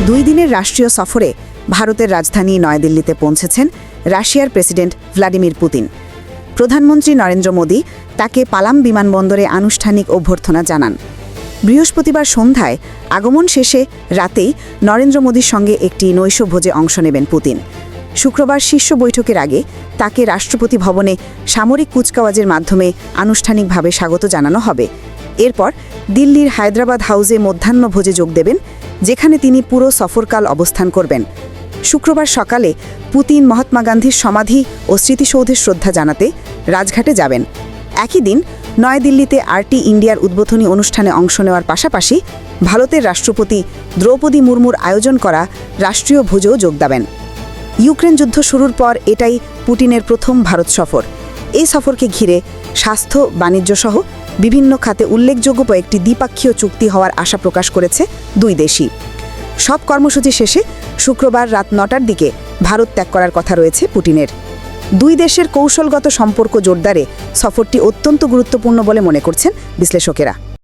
2 দিনের রাষ্ট্রীয় সফরে ভারতের রাজধানী নয়াদিল্লিতে পৌঁছেছেন রাশিয়ার প্রেসিডেন্ট ভ্লাদিমির পুতিন। প্রধানমন্ত্রী নরেন্দ্র মোদী তাকে পালাম বিমানবন্দরে আনুষ্ঠানিক অভ্যর্থনা জানান। বৃহস্পতিবার সন্ধ্যায় আগমন শেষে রাতেই নরেন্দ্র মোদীর সঙ্গে একটি নৈশভোজে অংশ নেবেন পুতিন। শুক্রবার শীর্ষ বৈঠকের আগে তাকে রাষ্ট্রপতি ভবনে সামরিক কুচকাওয়াজের মাধ্যমে আনুষ্ঠানিকভাবে স্বাগত জানানো হবে। এরপর দিল্লির হায়দ্রাবাদ হাউসে মধ্যাহ্নভোজে যোগ দেবেন, যেখানে তিনি পুরো সফরকাল অবস্থান করবেন। শুক্রবার সকালে পুতিন মহাত্মা গান্ধীর সমাধি ও স্মৃতিসৌধে শ্রদ্ধা জানাতে রাজঘাটে যাবেন। একই দিন নয়াদিল্লিতে আরটি ইন্ডিয়ার উদ্বোধনী অনুষ্ঠানে অংশ নেওয়ার পাশাপাশি ভারতের রাষ্ট্রপতি দ্রৌপদী মুর্মুর আয়োজন করা রাষ্ট্রীয় ভোজেও যোগ দেবেন। ইউক্রেন যুদ্ধ শুরুর পর এটাই পুতিনের প্রথম ভারত সফর। এই সফরকে ঘিরে স্বাস্থ্য, বাণিজ্যসহ বিভিন্ন খাতে উল্লেখযোগ্য কয়েকটি দ্বিপাক্ষীয় চুক্তি হওয়ার আশা প্রকাশ করেছে দুই দেশই। সব কর্মসূচি শেষে শুক্রবার রাত 9টার দিকে ভারত ত্যাগ করার কথা রয়েছে পুতিনের। দুই দেশের কৌশলগত সম্পর্ক জোরদারে সফরটি অত্যন্ত গুরুত্বপূর্ণ বলে মনে করছেন বিশ্লেষকেরা।